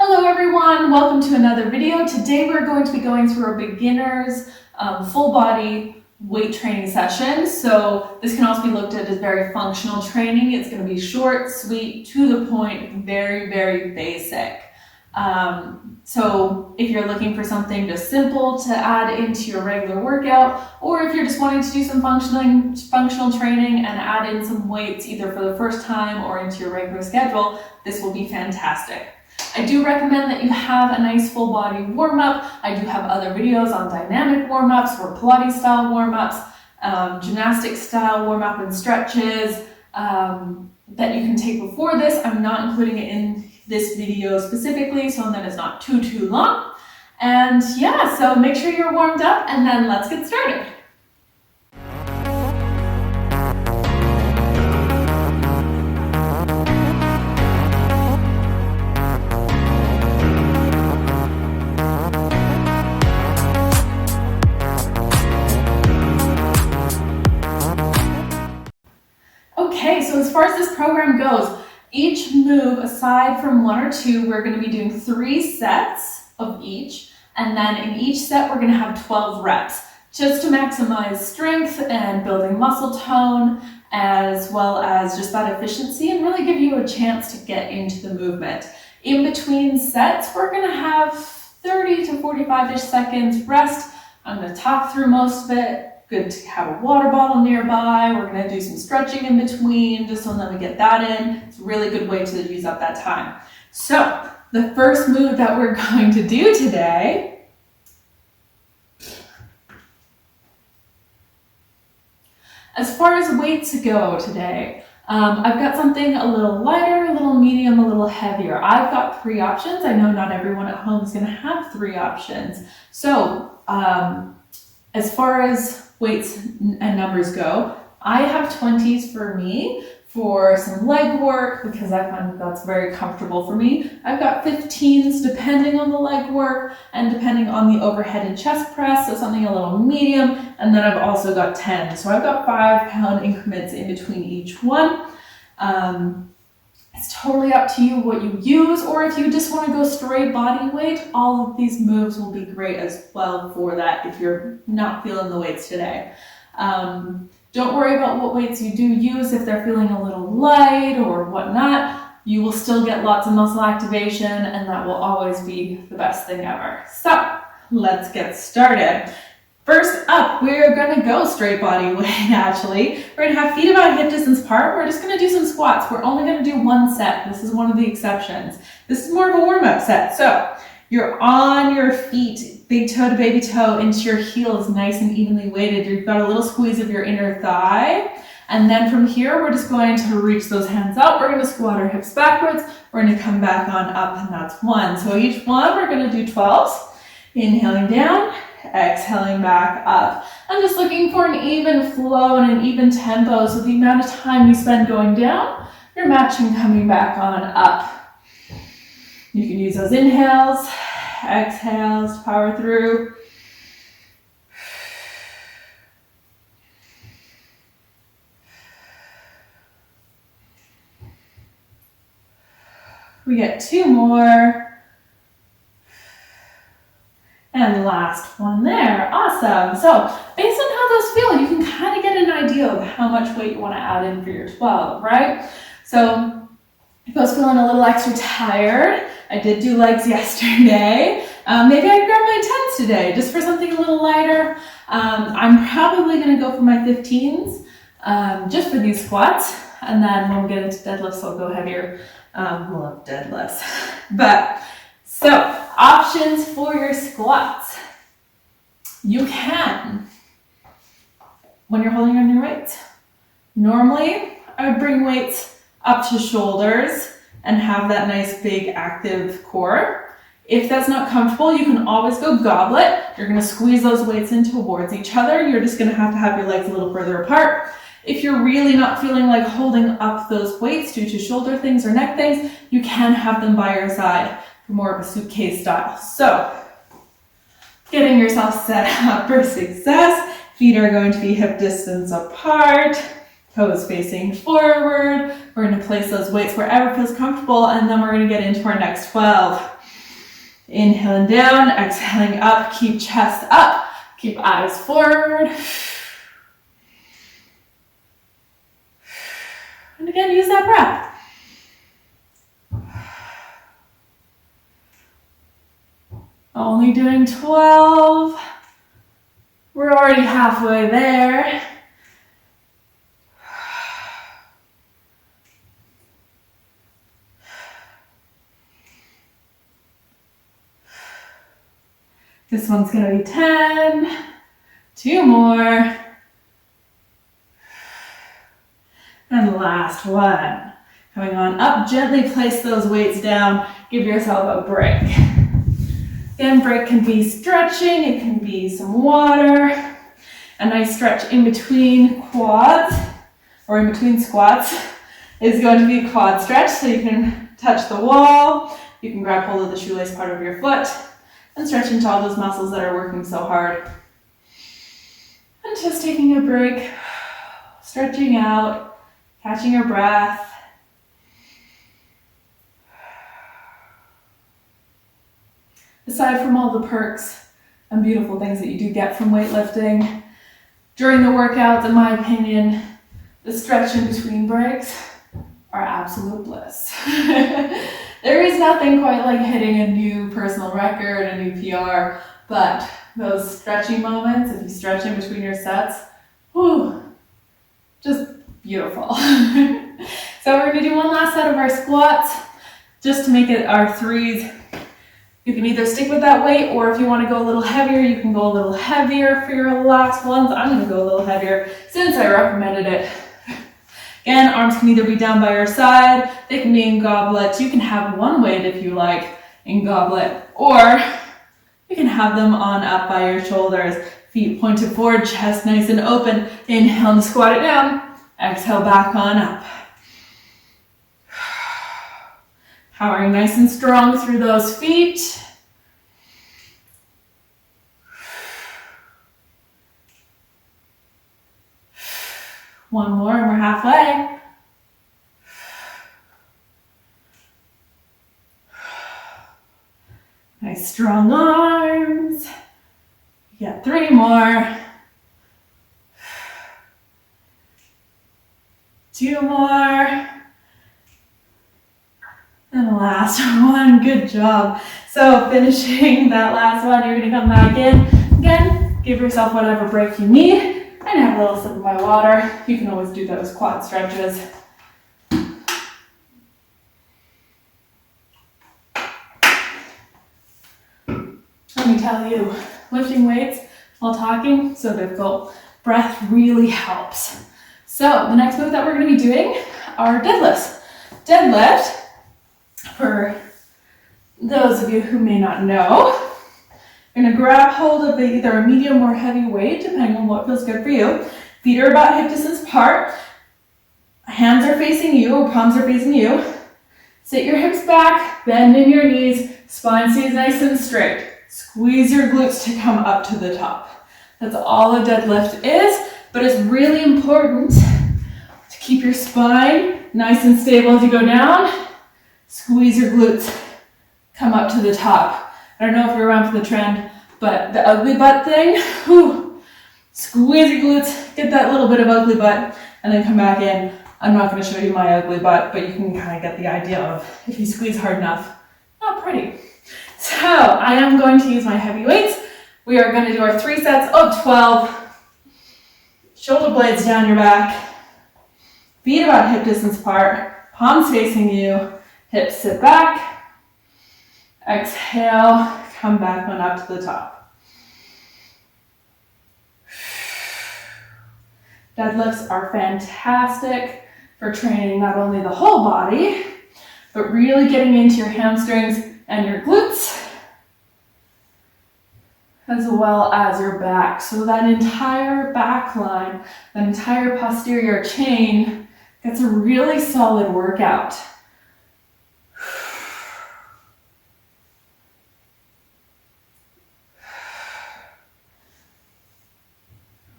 Hello everyone, welcome to another video. Today we're going to be going through a beginner's full body weight training session. So this can also be looked at as very functional training. It's going to be short, sweet, to the point, very, very basic. So if you're looking for something just simple to add into your regular workout, or if you're just wanting to do some functional training and add in some weights either for the first time or into your regular schedule, this will be fantastic. I do recommend that you have a nice full body warm-up. I do have other videos on dynamic warm-ups or Pilates style warm-ups, gymnastic style warm-up and stretches that you can take before this. I'm not including it in this video specifically, so that it's not too long. And yeah, so make sure you're warmed up and then let's get started. Okay, so as far as this program goes, each move, aside from one or two, we're going to be doing 3 sets of each, and then in each set we're going to have 12 reps, just to maximize strength and building muscle tone, as well as just that efficiency, and really give you a chance to get into the movement. In between sets, we're going to have 30 to 45-ish seconds rest. I'm going to talk through most of it. Good to have a water bottle nearby. We're going to do some stretching in between just so that we get that in. It's a really good way to use up that time. So the first move that we're going to do today as far as weights go today, I've got something a little lighter, a little medium, a little heavier. I've got 3 options. I know not everyone at home is going to have 3 options. So as far as weights and numbers go, I have 20s for me for some leg work because I find that's very comfortable for me. I've got 15s depending on the leg work and depending on the overhead and chest press, so something a little medium, and then I've also got 10. So I've got 5-pound increments in between each one. It's totally up to you what you use, or if you just want to go straight body weight, all of these moves will be great as well for that if you're not feeling the weights today. Don't worry about what weights you do use if they're feeling a little light or whatnot. You will still get lots of muscle activation, and that will always be the best thing ever. So let's get started. First up, we're going to go straight body weight, actually. We're going to have feet about hip distance apart. We're just going to do some squats. We're only going to do 1 set. This is one of the exceptions. This is more of a warm-up set. So you're on your feet, big toe to baby toe, into your heels, nice and evenly weighted. You've got a little squeeze of your inner thigh. And then from here, we're just going to reach those hands out. We're going to squat our hips backwards. We're going to come back on up, and that's 1. So each one, we're going to do 12s. Inhaling down. Exhaling back up. I'm just looking for an even flow and an even tempo, so the amount of time you spend going down, you're matching coming back on up. You can use those inhales, exhales to power through. We get 2 more. And last one there. Awesome. So based on how those feel, you can kind of get an idea of how much weight you want to add in for your 12, right? So if I was feeling a little extra tired, I did do legs yesterday. Maybe I grab my 10s today just for something a little lighter. I'm probably going to go for my 15s just for these squats. And then when we get into deadlifts, I'll go heavier. Love deadlifts. But so, options for your squats. You can, when you're holding on your weights. Normally, I would bring weights up to shoulders and have that nice big active core. If that's not comfortable, you can always go goblet. You're going to squeeze those weights in towards each other. You're just going to have your legs a little further apart. If you're really not feeling like holding up those weights due to shoulder things or neck things, you can have them by your side. More of a suitcase style. So, getting yourself set up for success. Feet are going to be hip distance apart, toes facing forward. We're going to place those weights wherever feels comfortable, and then we're going to get into our next 12. Inhaling down, exhaling up, keep chest up, keep eyes forward. And again, use that breath. Only doing 12. We're already halfway there. This one's going to be 10. 2 more. And the last one. Coming on up, gently place those weights down. Give yourself a break. Again, break can be stretching. It can be some water. A nice stretch in between quads or in between squats is going to be a quad stretch. So you can touch the wall. You can grab hold of the shoelace part of your foot and stretch into all those muscles that are working so hard. And just taking a break, stretching out, catching your breath. Aside from all the perks and beautiful things that you do get from weightlifting, during the workouts, in my opinion, the stretch in between breaks are absolute bliss. There is nothing quite like hitting a new personal record, a new PR, but those stretching moments, if you stretch in between your sets, whew, just beautiful. So we're gonna do one last set of our squats, just to make it our 3s. You can either stick with that weight, or if you want to go a little heavier, you can go a little heavier for your last ones. I'm going to go a little heavier since I recommended it. Again, arms can either be down by your side, they can be in goblets. You can have one weight if you like in goblet, or you can have them on up by your shoulders. Feet pointed forward, chest nice and open. Inhale and squat it down. Exhale back on up. Powering nice and strong through those feet. One more and we're halfway. Nice strong arms. You got 3 more. 2 more. And the last one, good job. So finishing that last one, you're gonna come back in. Again, give yourself whatever break you need. And have a little sip of my water. You can always do those quad stretches. Let me tell you, lifting weights while talking, so difficult. Breath really helps. So the next move that we're gonna be doing are deadlifts. Deadlift, for those of you who may not know, you're gonna grab hold of either a medium or heavy weight, depending on what feels good for you. Feet are about hip distance apart. Hands are facing you, or palms are facing you. Sit your hips back, bend in your knees, spine stays nice and straight. Squeeze your glutes to come up to the top. That's all a deadlift is, but it's really important to keep your spine nice and stable as you go down. Squeeze your glutes, come up to the top. I don't know if you're around for the trend, but the ugly butt thing, whew, squeeze your glutes, get that little bit of ugly butt, and then come back in. I'm not going to show you my ugly butt, but you can kind of get the idea of if you squeeze hard enough, not pretty. So I am going to use my heavy weights. We are going to do our 3 sets of 12. Shoulder blades down your back, feet about hip distance apart, palms facing you, hips sit back. Exhale, come back on up to the top. Deadlifts are fantastic for training not only the whole body, but really getting into your hamstrings and your glutes, as well as your back. So that entire back line, that entire posterior chain gets a really solid workout.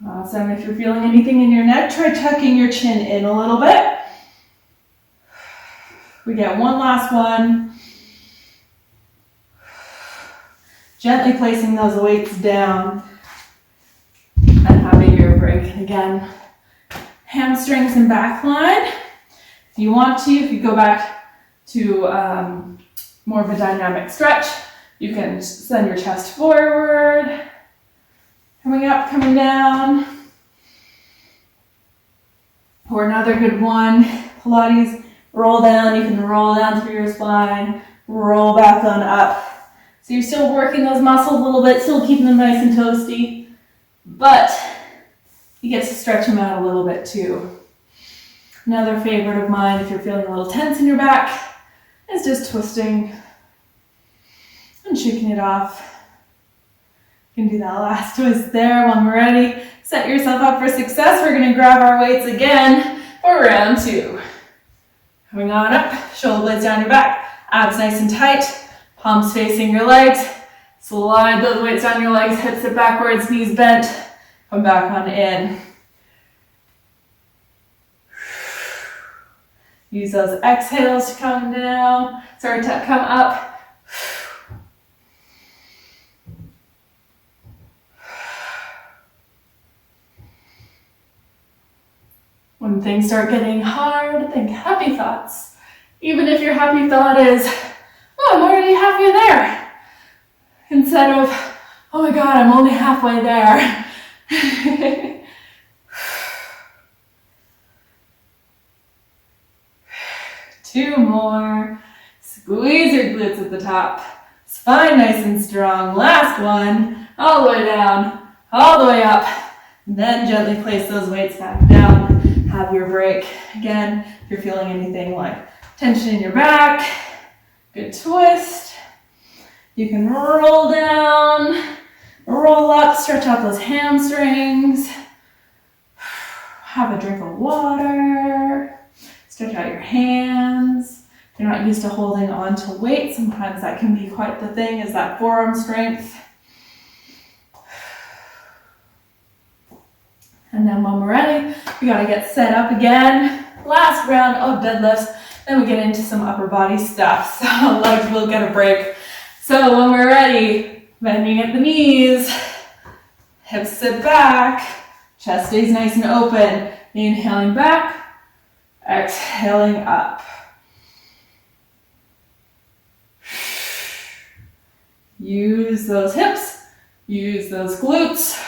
Awesome. If you're feeling anything in your neck, try tucking your chin in a little bit. We get one last one. Gently placing those weights down and having your break. And again, hamstrings and back line. If you want to, if you go back to more of a dynamic stretch, you can send your chest forward, coming up, coming down. Or another good one, Pilates, roll down. You can roll down through your spine, roll back on up. So you're still working those muscles a little bit, still keeping them nice and toasty, but you get to stretch them out a little bit too. Another favorite of mine, if you're feeling a little tense in your back, is just twisting and shaking it off. You can do that last twist there. When we're ready, set yourself up for success. We're going to grab our weights again for round 2. Coming on up, shoulder blades down your back, abs nice and tight, palms facing your legs. Slide those weights down your legs, hips sit backwards, knees bent. Come back on in. Use those exhales to come down, to come up. When things start getting hard, think happy thoughts. Even if your happy thought is, oh, I'm already halfway there. Instead of, oh my God, I'm only halfway there. 2 more. Squeeze your glutes at the top. Spine nice and strong. Last one. All the way down, all the way up. And then gently place those weights back down. Have your break. Again, if you're feeling anything like tension in your back, good twist. You can roll down, roll up, stretch out those hamstrings. Have a drink of water. Stretch out your hands. If you're not used to holding on to weight, sometimes that can be quite the thing, is that forearm strength. And then when we're ready, we gotta get set up again. Last round of deadlifts, then we get into some upper body stuff. So legs will get a break. So when we're ready, bending at the knees, hips sit back, chest stays nice and open. Inhaling back, exhaling up. Use those hips, use those glutes.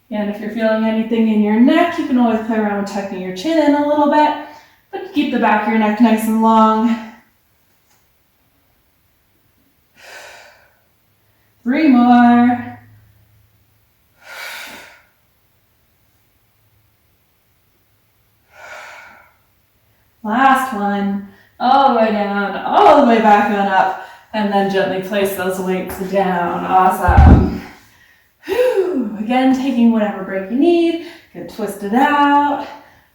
And if you're feeling anything in your neck, you can always play around with tucking your chin in a little bit, but keep the back of your neck nice and long. 3 more. Last one. All the way down, all the way back on up, and then gently place those weights down. Awesome. Whew. Again, taking whatever break you need. You can twist it out,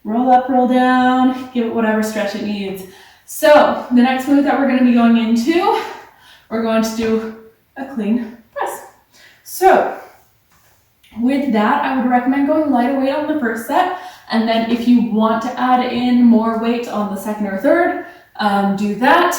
roll up, roll down, give it whatever stretch it needs. So the next move that we're going to be going into, we're going to do a clean press. So with that, I would recommend going lighter weight on the first set. And then if you want to add in more weight on the second or third, do that.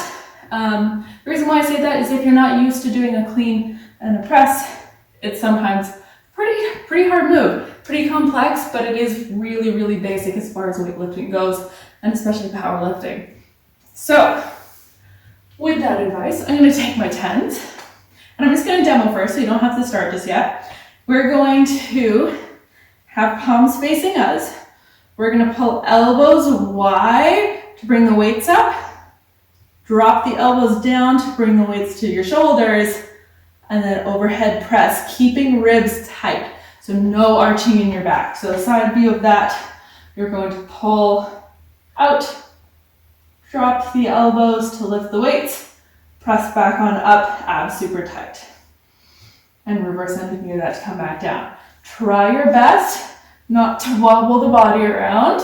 The reason why I say that is if you're not used to doing a clean and a press, it's sometimes pretty hard move, pretty complex, but it is really, really basic as far as weightlifting goes, and especially powerlifting. So with that advice, I'm going to take my 10s, and I'm just going to demo first, so you don't have to start just yet. We're going to have palms facing us. We're going to pull elbows wide to bring the weights up. Drop the elbows down to bring the weights to your shoulders. And then overhead press, keeping ribs tight. So no arching in your back. So the side view of that, you're going to pull out. Drop the elbows to lift the weights. Press back on up, abs super tight. And reverse ending view that to come back down. Try your best not to wobble the body around.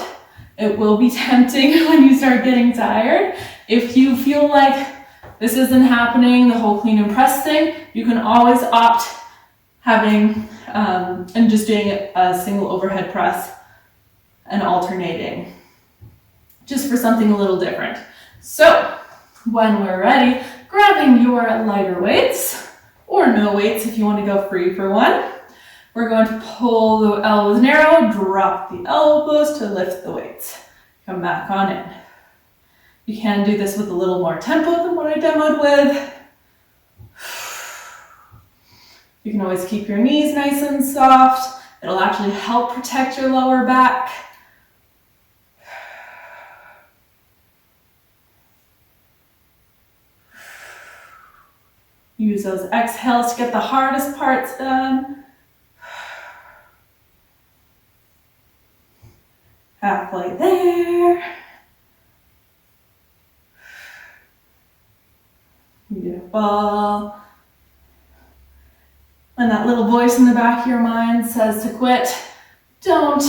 It will be tempting when you start getting tired. If you feel like this isn't happening, the whole clean and press thing, you can always opt and just doing a single overhead press and alternating, just for something a little different. So when we're ready, grabbing your lighter weights, or no weights if you want to go free for one. We're going to pull the elbows narrow, drop the elbows to lift the weights. Come back on in. You can do this with a little more tempo than what I demoed with. You can always keep your knees nice and soft. It'll actually help protect your lower back. Use those exhales to get the hardest parts done. Halfway there. Beautiful. When that little voice in the back of your mind says to quit, don't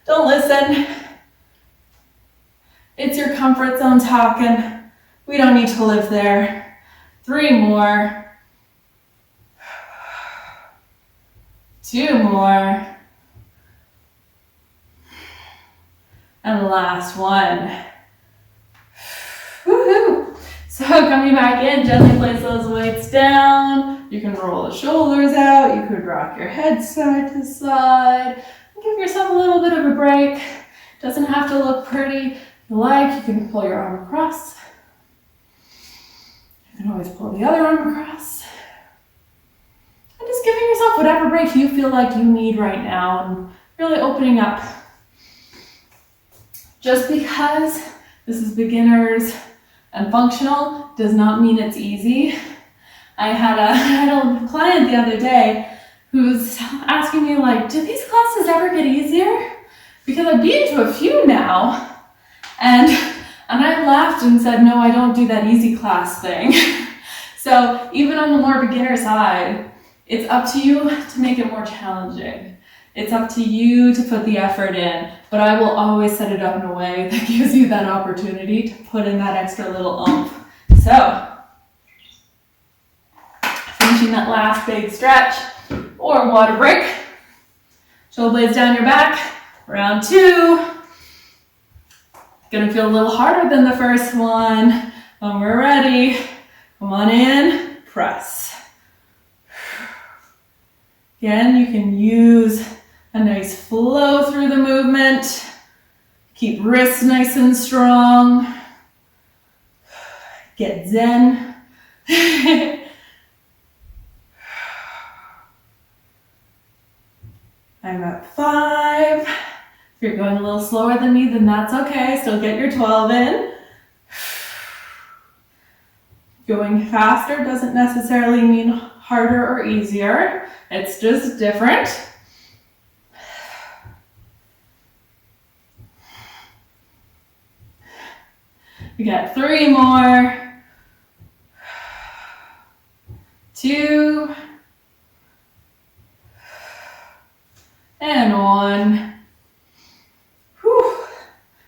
listen. It's your comfort zone talking. We don't need to live there. 3 more. 2 more. And the last one. Woohoo! So coming back in, gently place those weights down. You can roll the shoulders out. You could rock your head side to side. Give yourself a little bit of a break. Doesn't have to look pretty. If you like, you can pull your arm across. You can always pull the other arm across. And just giving yourself whatever break you feel like you need right now and really opening up. Just because this is beginners and functional does not mean it's easy. I had a client the other day who's asking me like, do these classes ever get easier? Because I've been to a few now, and I laughed and said, no, I don't do that easy class thing. So even on the more beginner side, it's up to you to make it more challenging. It's up to you to put the effort in, but I will always set it up in a way that gives you that opportunity to put in that extra little oomph. So, finishing that last big stretch or water break. Shoulder blades down your back. Round 2. Gonna feel a little harder than the first one. When we're ready, come on in, press. Again, you can use a nice flow through the movement. Keep wrists nice and strong. Get zen. I'm at 5. If you're going a little slower than me, then that's okay. Still get your 12 in. Going faster doesn't necessarily mean harder or easier. It's just different. We got 3 more. 2. And 1. Whew.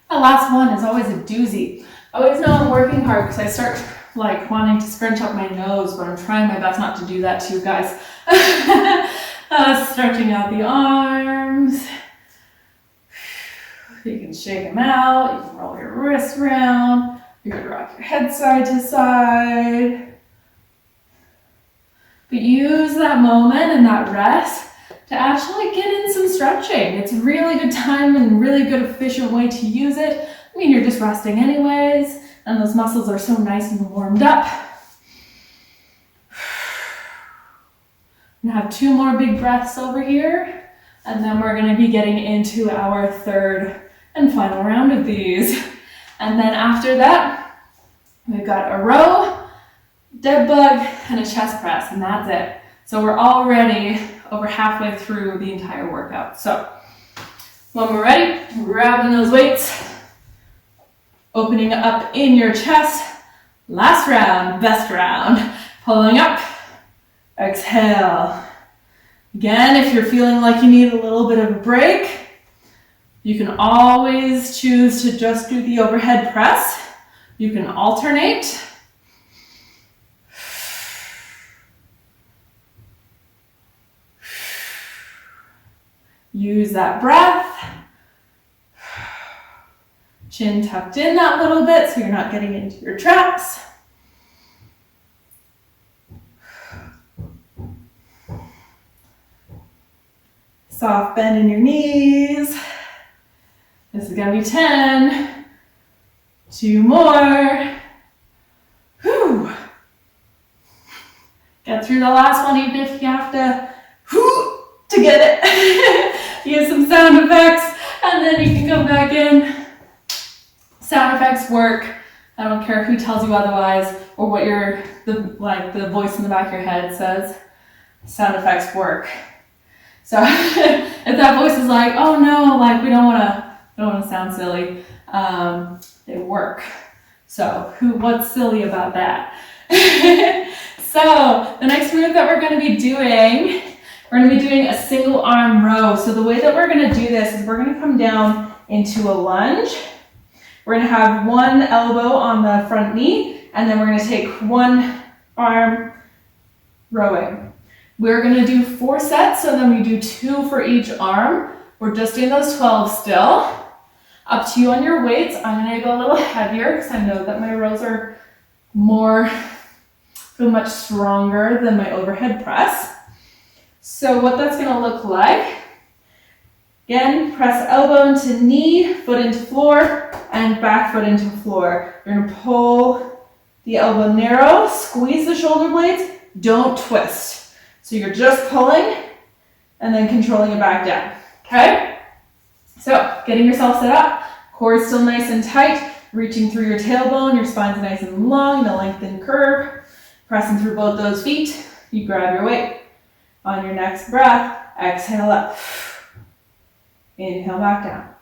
That last one is always a doozy. I always know I'm working hard because I start like wanting to scrunch up my nose, but I'm trying my best not to do that to you guys. Stretching out the arms. You can shake them out. You can roll your wrists around. You can rock your head side to side. But use that moment and that rest to actually get in some stretching. It's a really good time and really good efficient way to use it. I mean, you're just resting anyways, and those muscles are so nice and warmed up. I'm gonna have 2 more big breaths over here, and then we're gonna be getting into our 3rd and final round of these. And then after that, we've got a row, dead bug, and a chest press, and that's it. So we're already over halfway through the entire workout. So when we're ready, grabbing those weights, opening up in your chest. Last round, best round. Pulling up, exhale. Again, if you're feeling like you need a little bit of a break, you can always choose to just do the overhead press. You can alternate. Use that breath. Chin tucked in that little bit so you're not getting into your traps. Soft bend in your knees. This is gonna be 10. 2 more. Whew. Get through the last one even if you have to get it. Use some sound effects and then you can come back in. Sound effects work. I don't care who tells you otherwise or what the voice in the back of your head says. Sound effects work. So if that voice is like, oh no, like we don't want to sound silly, they work. So what's silly about that? So the next move that we're going to be doing a single arm row. So the way that we're going to do this is we're going to come down into a lunge. We're going to have one elbow on the front knee, and then we're going to take one arm rowing. We're going to do 4 sets, so then we do 2 for each arm. We're just doing those 12 still. Up to you on your weights. I'm going to go a little heavier because I know that my rows are feel much stronger than my overhead press. So what that's going to look like, again, press elbow into knee, foot into floor, and back foot into floor. You're going to pull the elbow narrow, squeeze the shoulder blades, don't twist. So you're just pulling and then controlling it back down, okay? So getting yourself set up, core is still nice and tight, reaching through your tailbone, your spine's nice and long, the lengthened curve, pressing through both those feet. You grab your weight. On your next breath, exhale up. Inhale back down.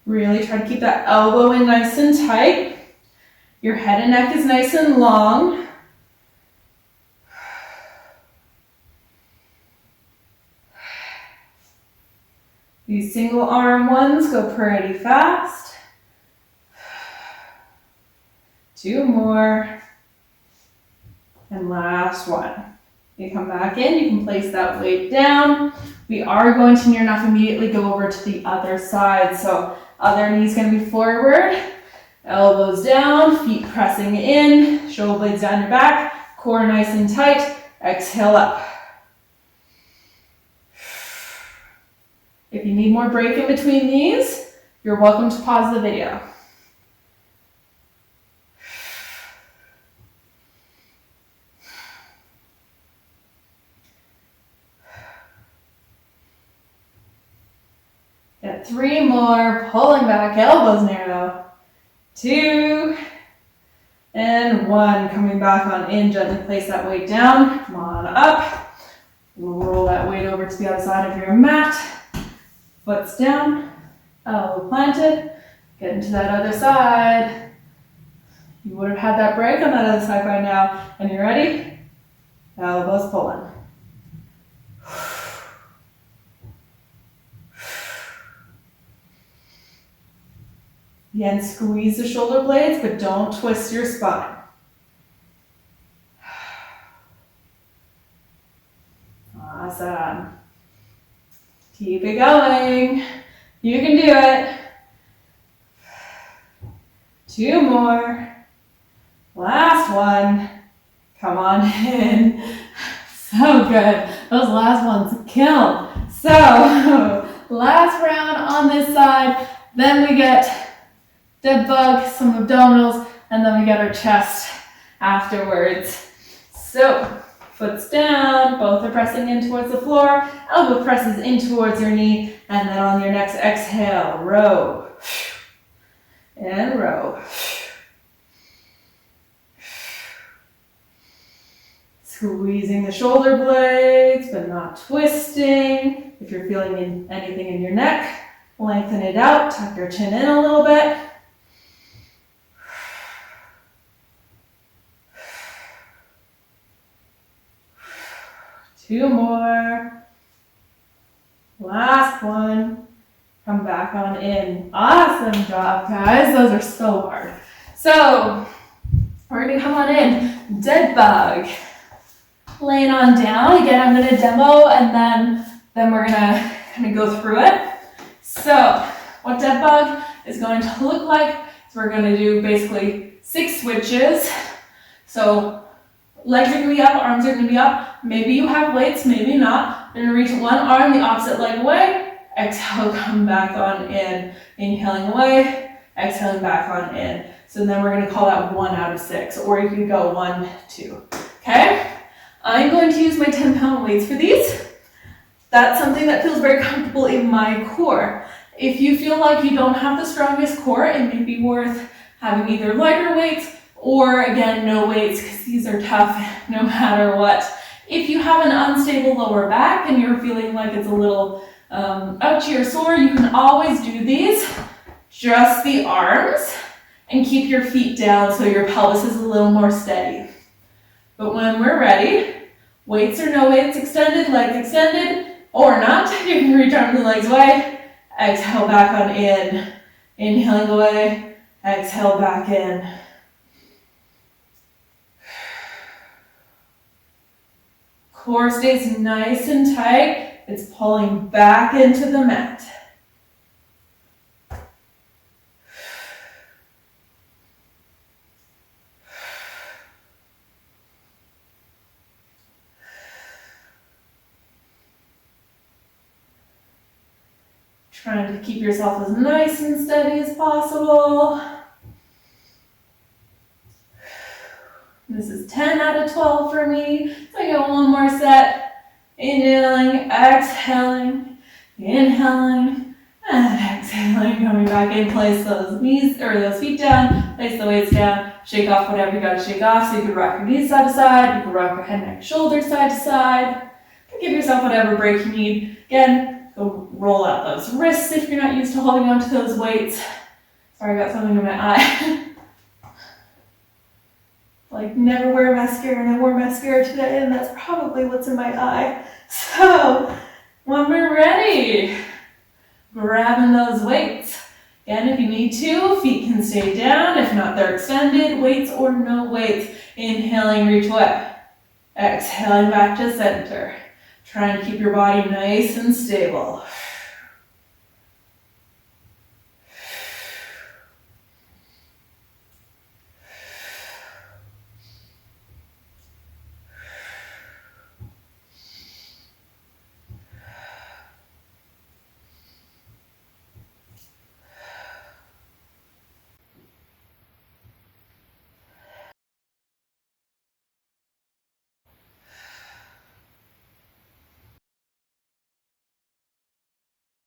Really try to keep that elbow in nice and tight. Your head and neck is nice and long. These single arm ones go pretty fast. 2 more. And last one. You come back in, you can place that weight down. We are going to near enough immediately go over to the other side. So other knee's gonna be forward, elbows down, feet pressing in, shoulder blades down your back, core nice and tight, exhale up. If you need more break in between these, you're welcome to pause the video. Get 3 more, pulling back, elbows narrow. 2, and 1. Coming back on in, gently place that weight down. Come on up. Roll that weight over to the other side of your mat. Foot's down, elbow planted. Get into that other side. You would have had that break on that other side by now. And you ready? Elbows pulling. Again, squeeze the shoulder blades, but don't twist your spine. Awesome. Keep it going. You can do it. 2 more. Last one. Come on in. So good. Those last ones kill. So, last round on this side. Then we get dead bug, some abdominals, and then we get our chest afterwards. So, foot's down, both are pressing in towards the floor, elbow presses in towards your knee, and then on your next exhale, row. And row. Squeezing the shoulder blades, but not twisting. If you're feeling anything in your neck, lengthen it out, tuck your chin in a little bit. 2 more. Last one. Come back on in. Awesome job, guys. Those are so hard. So, we're We're gonna come on in, dead bug. Laying on down. Again, I'm gonna demo and then we're gonna kind of go through it. So what dead bug is going to look like is we're gonna do basically 6 switches. So legs are gonna be up, arms are gonna be up. Maybe you have weights, maybe not. You're gonna reach one arm the opposite leg away. Exhale, come back on in. Inhaling away, exhaling back on in. So then we're gonna call that 1 out of 6, or you can go 1, 2, okay? I'm going to use my 10-pound weights for these. That's something that feels very comfortable in my core. If you feel like you don't have the strongest core, it may be worth having either lighter weights or, again, no weights, because these are tough no matter what. If you have an unstable lower back and you're feeling like it's a little ouchy or sore, you can always do these, just the arms, and keep your feet down so your pelvis is a little more steady. But when we're ready, weights or no weights extended, legs extended, or not, you can reach arms and legs away, exhale back on in, inhaling away, exhale back in. Core stays nice and tight, it's pulling back into the mat. Trying to keep yourself as nice and steady as possible. This is 10 out of 12 for me. So I get one more set. Inhaling, exhaling, inhaling, and exhaling. Coming back in, place those knees or those feet down, place the weights down, shake off whatever you gotta shake off. So you could rock your knees side to side, you could rock your head, neck, shoulders side to side. Give yourself whatever break you need. Again, go roll out those wrists if you're not used to holding on to those weights. Sorry, I got something in my eye. Like, never wear mascara, and I wore mascara today, and that's probably what's in my eye. So, when we're ready, grabbing those weights. Again, if you need to, feet can stay down. If not, they're extended, weights or no weights. Inhaling, reach away. Exhaling back to center. Trying to keep your body nice and stable.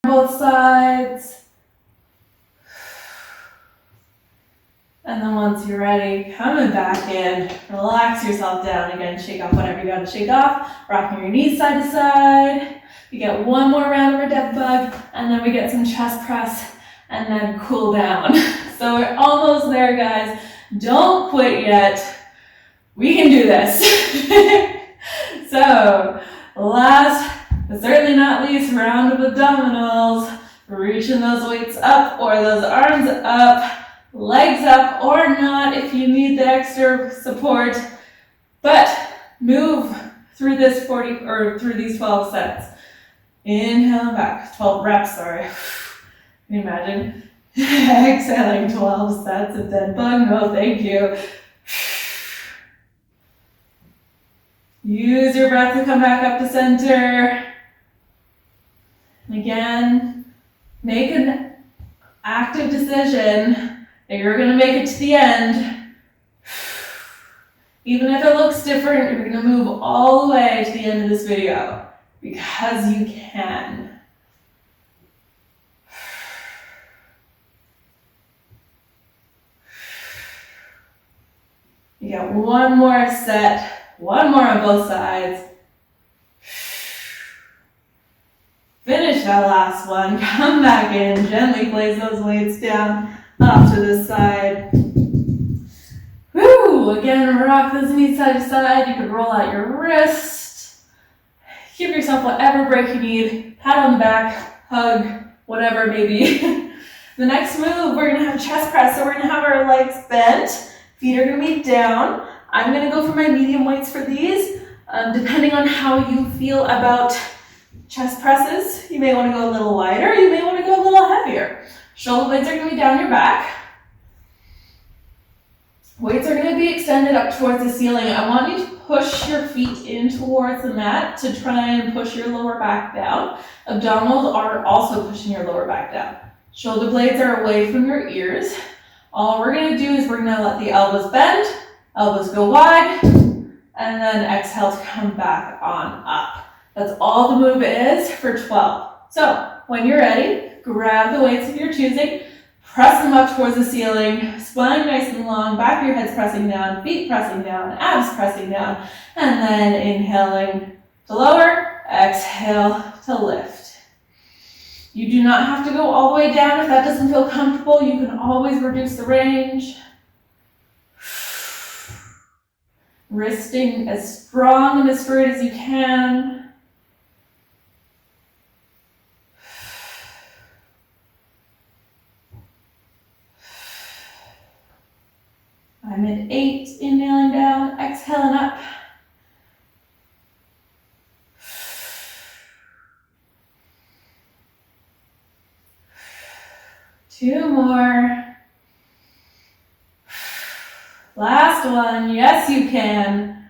Both sides. And then once you're ready, coming back in, relax yourself down again, shake off whatever you gotta shake off, rocking your knees side to side. You get one more round of our death bug, and then we get some chest press, and then cool down. So we're almost there, guys. Don't quit yet. We can do this. So, last, but certainly not least, round of abdominals. Reaching those weights up or those arms up, legs up or not if you need the extra support. But move through this 40 or through these 12 sets. Inhale back, 12 reps, sorry. Can you imagine? Exhaling 12 sets of dead bug. No, thank you. Use your breath to come back up to center. And again, make an active decision that you're going to make it to the end. Even if it looks different, you're going to move all the way to the end of this video because you can. You get one more set, one more on both sides. Finish that last one, come back in, gently place those weights down off to the side. Woo! Again, rock those knees side to side. You can roll out your wrist. Give yourself whatever break you need. Pat on the back, hug, whatever it may be. The next move, we're gonna have chest press. So we're gonna have our legs bent, Feet are gonna be down. I'm gonna go for my medium weights for these. Depending on how you feel about chest presses, you may wanna go a little lighter, you may wanna go a little heavier. Shoulder blades are gonna be down your back. Weights are gonna be extended up towards the ceiling. I want you to push your feet in towards the mat to try and push your lower back down. Abdominals are also pushing your lower back down. Shoulder blades are away from your ears. All we're gonna do is we're gonna let the elbows bend, elbows go wide, and then exhale to come back on up. That's all the move is for 12. So when you're ready, grab the weights of your choosing, press them up towards the ceiling, spine nice and long, back of your head's pressing down, feet pressing down, abs pressing down, and then inhaling to lower, exhale to lift. You do not have to go all the way down if that doesn't feel comfortable. You can always reduce the range. Wristing as strong and as straight as you can. I'm at 8, inhaling down, exhaling up. Two more. Last one. Yes, you can.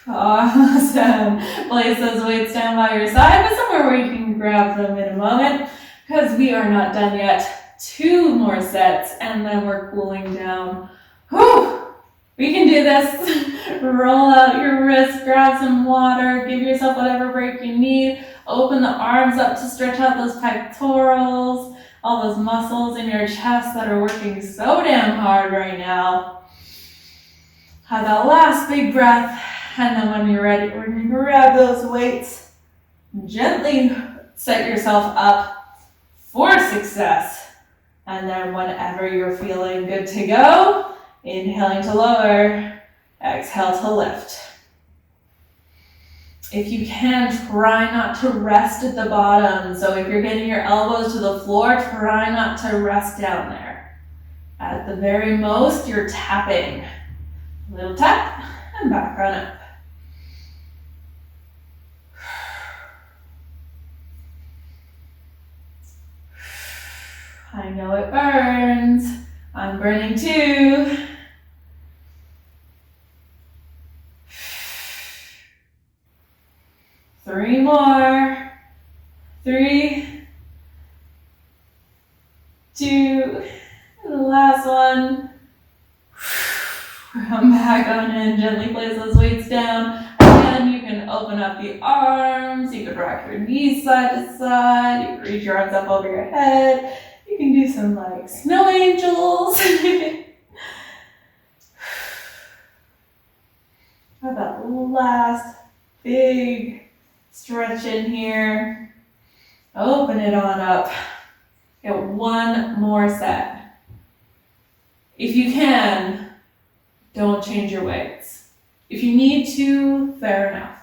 Awesome. Place those weights down by your side, but somewhere where you can grab them in a moment, because we are not done yet. 2 more sets, and then we're cooling down. Whew! We can do this. Roll out your wrist, grab some water, give yourself whatever break you need. Open the arms up to stretch out those pectorals, all those muscles in your chest that are working so damn hard right now. Have that last big breath, and then when you're ready, we're gonna grab those weights. Gently set yourself up for success. And then whenever you're feeling good to go, inhaling to lower, exhale to lift. If you can, try not to rest at the bottom. So if you're getting your elbows to the floor, try not to rest down there. At the very most, you're tapping. A little tap, and back on up. I know it burns. I'm burning too. Three more. 3, 2, and the last one. Come back on in, gently place those weights down. Again, you can open up the arms, you can rock your knees side to side, you can reach your arms up over your head. You can do some like snow angels. How about last big stretch in here. Open it on up. Get 1 more set. If you can, don't change your weights. If you need to, fair enough.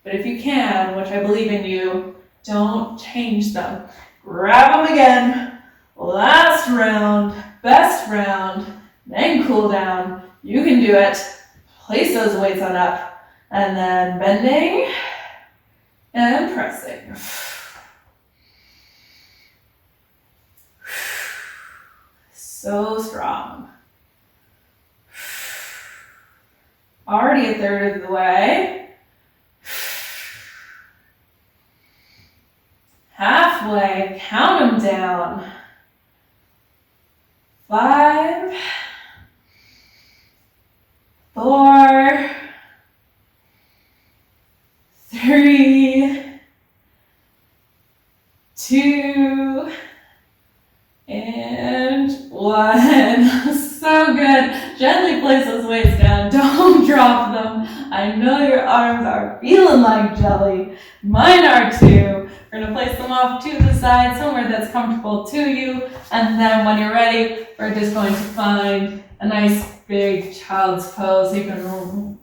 But if you can, which I believe in you, don't change them. Grab them again. Last round, best round, then cool down. You can do it. Place those weights on up, and then bending and pressing. So strong. Already a third of the way. Halfway, count them down. 5, 4, 3, 2, and 1. So good. Gently place those weights down. Don't drop them. I know your arms are feeling like jelly. Mine are too. We're going to place them off to the side, somewhere that's comfortable to you. And then when you're ready, we're just going to find a nice big child's pose. You can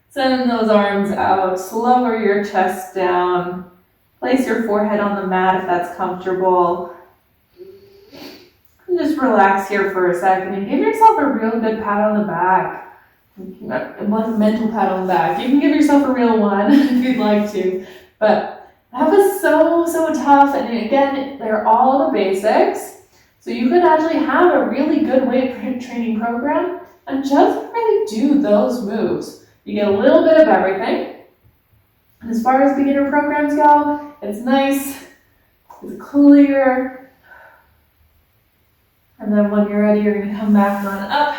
send those arms out, lower your chest down. Place your forehead on the mat if that's comfortable. And just relax here for a second and give yourself a real good pat on the back. One mental pat on the back. You can give yourself a real one if you'd like to. But that was so tough. And again, they're all the basics. So you could actually have a really good weight training program and just really do those moves. You get a little bit of everything. And as far as beginner programs go, it's nice, it's clear. And then when you're ready, you're going to come back on up.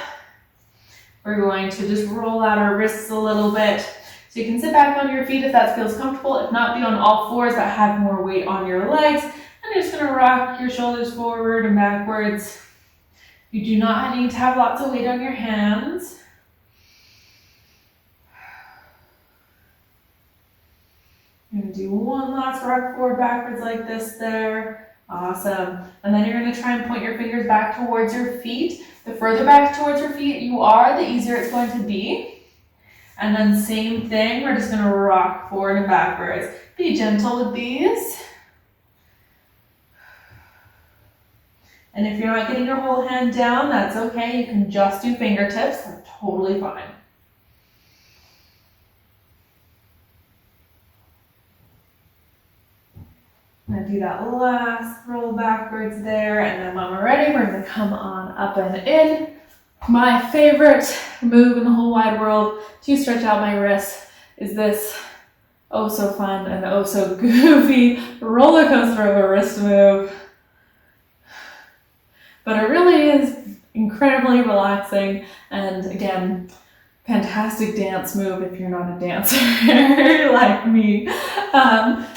We're going to just roll out our wrists a little bit. So you can sit back on your feet if that feels comfortable. If not, be on all fours that have more weight on your legs. And you're just going to rock your shoulders forward and backwards. You do not need to have lots of weight on your hands. You're going to do one last rock forward, backwards like this there. Awesome. And then you're going to try and point your fingers back towards your feet. The further back towards your feet you are, the easier it's going to be. And then same thing, we're just going to rock forward and backwards. Be gentle with these. And if you're not getting your whole hand down, that's okay. You can just do fingertips. That's totally fine. I'm going to do that last roll backwards there, and then when we're ready, we're going to come on up and in. My favorite move in the whole wide world to stretch out my wrists is this oh so fun and oh so goofy roller coaster of a wrist move. But it really is incredibly relaxing, and again, fantastic dance move if you're not a dancer like me.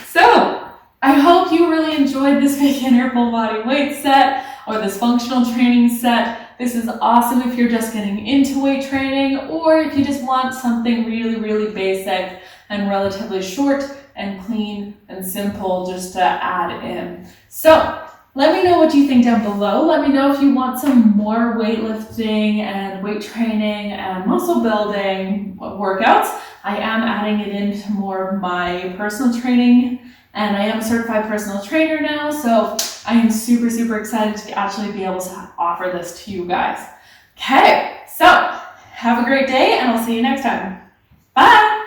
So I hope you really enjoyed this beginner full body weight set or this functional training set. This is awesome if you're just getting into weight training, or if you just want something really basic and relatively short and clean and simple just to add in. So let me know what you think down below. Let me know if you want some more weightlifting and weight training and muscle building workouts. I am adding it into more of my personal training, and I am a certified personal trainer now, so I am super excited to actually be able to offer this to you guys. Okay, so have a great day, and I'll see you next time. Bye!